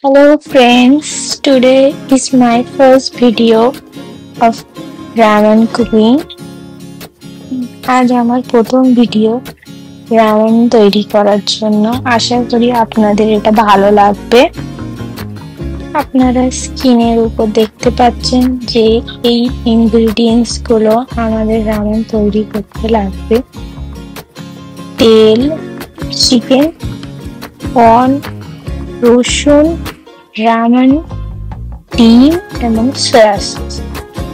Hello friends, today is my first video of ramen cooking. আজ আমার প্রথম video ramen তৈরি করার জন্য। আশা করি আপনাদের এটা ভালো লাগবে। আপনারা স্ক্রিনের উপর দেখতে পাচ্ছেন যে এই ইনগ্রেডিয়েন্টস গুলো আমাদের রামেন তৈরি করতে লাগবে। তেল, চিকেন, কর্ন, রসুন, রামেন, ডিম এবং সয়া সস।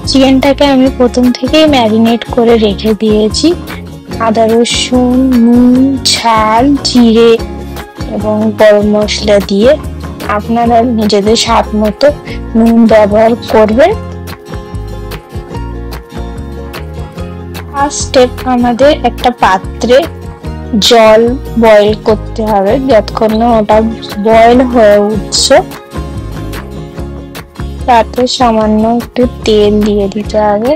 চিকেনটাকে আমি প্রথম থেকেই ম্যারিনেট করে রেখে দিয়েছি। আদা রসুন, নুন, ঝাল, জিরে এবং গরম মশলা দিয়ে। আপনারা নিজেদের স্বাদ মতো নুন ব্যবহার করবেন। ফার্স্ট স্টেপ, আমাদের একটা পাত্রে জল বয়েল করতে হবে যতক্ষণ না ওটা বয়েল হয়ে উঠছে। তাতে সামান্য একটু তেল দিয়ে দিতে হবে।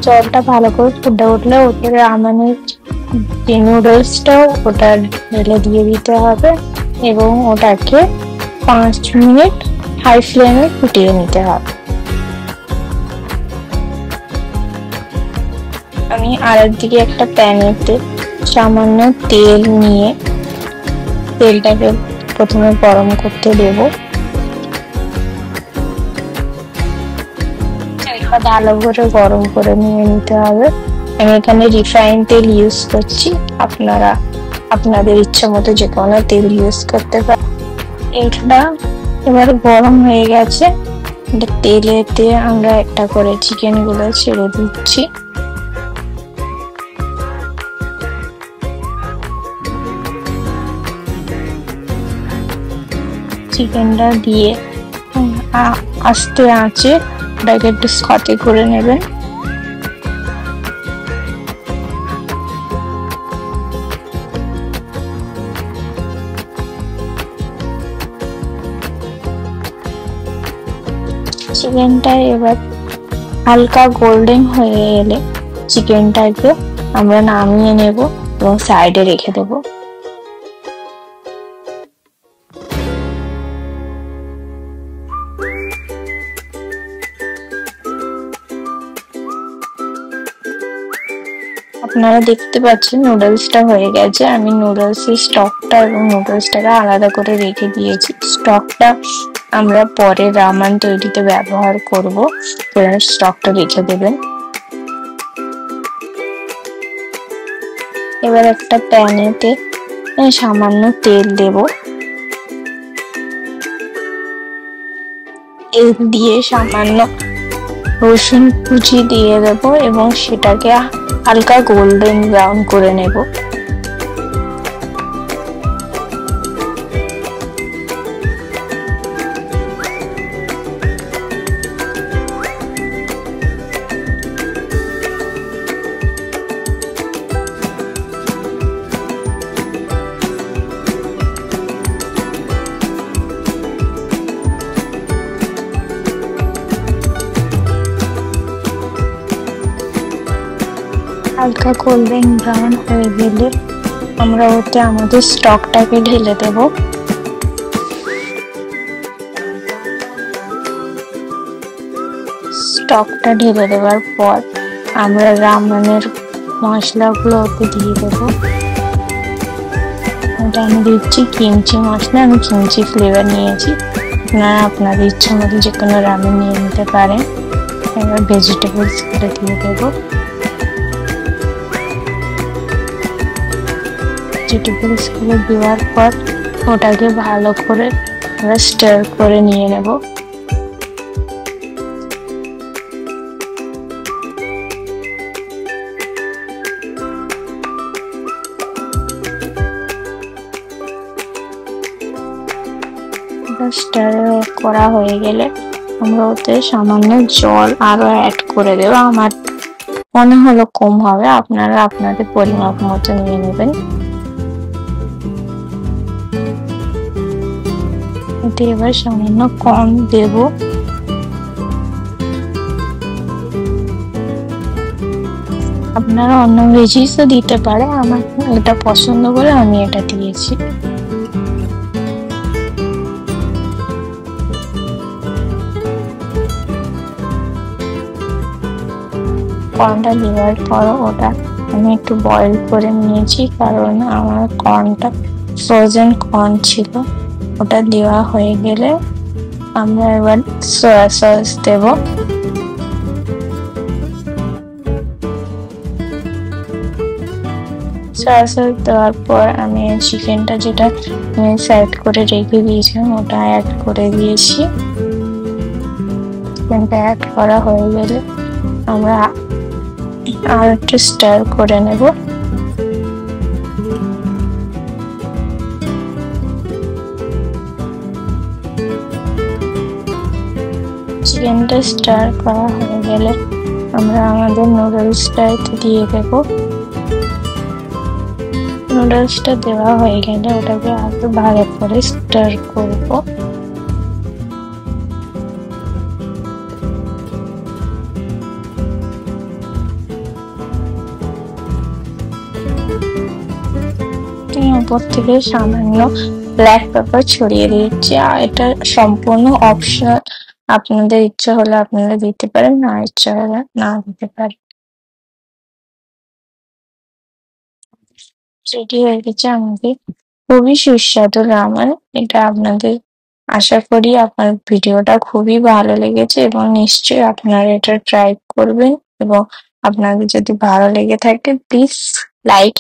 জলটা ভালো করে ফুটে উঠলে ওতে রামেনের যে নুডলসটাও ওটা ঢেলে দিয়ে দিতে হবে এবং ওটাকে 5 মিনিট হাই ফ্লেমে ফুটিয়ে নিতে হবে। আমি আরেকদিকে একটা প্যানেতে সামান্য তেল নিয়ে তেলটাকে প্রথমে গরম করতে দেব। ভালো করে গরম করে নিয়ে নিতে হবে। আমি এখানে রিফাইন তেল ইউজ করছি, আপনারা আপনাদের ইচ্ছা মতো যে কোনো তেল ইউজ করতে পারেন। এটা এবার গরম হয়ে গেছে। তেলেতে আমরা একটা করে চিকেন গুলো ছেড়ে দিচ্ছি। চিকেনটা দিয়ে আস্তে আঁচে ওটাকে একটু সতে করে নেবেন। চিকেনটা এবার হালকা গোল্ডেন হয়ে এলে চিকেনটাকে আমরা নামিয়ে নেব এবং সাইডে রেখে দেব। আপনারা দেখতে পাচ্ছেন নুডলসটা হয়ে গেছে। আমি নুডলসের স্টকটা এবং নুডলসটাকে আলাদা করে রেখে দিয়েছি। স্টকটা আমরা পরে রামেন তৈরিতে ব্যবহার করব, স্টকটা রেখে দেবেন। এবার একটা প্যানেতে সামান্য তেল দেব। তেল দিয়ে সামান্য রসুন কুচি দিয়ে দেব এবং সেটাকে হালকা গোল্ডেন ব্রাউন করে নেব। হালকা গোল্ডেন ব্রাউন হয়ে গেলে আমরা ওতে আমাদের স্টকটাকে ঢেলে দেব। স্টকটা ঢেলে দেওয়ার পর আমরা রামেনের মশলাগুলো ওতে দিয়ে দেবো। ওটা আমি দিচ্ছি কিমচি মশলা। আমি কিমচি ফ্লেভার নিয়েছি, আপনারা আপনাদের ইচ্ছা মতো যে কোনো রামেন নিয়ে নিতে পারেন। এবার ভেজিটেবলস গুলো দিয়ে দেবো। ভেজিটেবলস গুলো দেওয়ার পর ওটাকে ভালো করে স্টার করে নিয়ে নেব। স্টার করা হয়ে গেলে আমরা ওতে সামান্য জল আরো অ্যাড করে দেবো। আমার মনে হলো কম হবে, আপনারা আপনাদের পরিমাপ মতো নিয়ে নেবেন। এটাতে এবার সামান্য কর্ন দেব। আপনারা অন্য ভেজিসও দিতে পারে, আমার এটা পছন্দ করে আমি এটা দিয়েছি। কর্নটা দেওয়ার পর ওটা আমি একটু বয়েল করে নিয়েছি, কারণ আমার কর্নটা ফ্রোজেন কর্ন ছিল। ওটা দেওয়া হয়ে গেলে আমরা এবার সয়া সস দেব। সয়া সস দেওয়ার পর আমি চিকেনটা যেটা সাইড করে রেখে দিয়েছিলাম ওটা অ্যাড করে দিয়েছি। চিকেনটা অ্যাড করা হয়ে গেলে আমরা আর একটু স্টার করে নেব। চিকেনটা স্টার করা হয়ে গেলে আমরা আমাদের নুডলসটা দিয়ে দেব। নুডলসটা দেওয়া হয়ে গেলে ওটাকে আরো ভালো করে স্টার করব। উপর থেকে সামান্য ব্ল্যাক পেপার ছড়িয়ে দিচ্ছি, আর এটা সম্পূর্ণ অপশনাল। আপনাদের ইচ্ছা হলে আপনারা দিতে পারেন, না ইচ্ছা হলে না দিতে পারেন। রেডি হয়ে গেছে আমাদের খুবই সুস্বাদু রামেন। এটা আপনাদের, আশা করি আপনার ভিডিওটা খুবই ভালো লেগেছে এবং নিশ্চয়ই আপনারা এটা ট্রাই করবেন। এবং আপনাদের যদি ভালো লেগে থাকে প্লিজ লাইক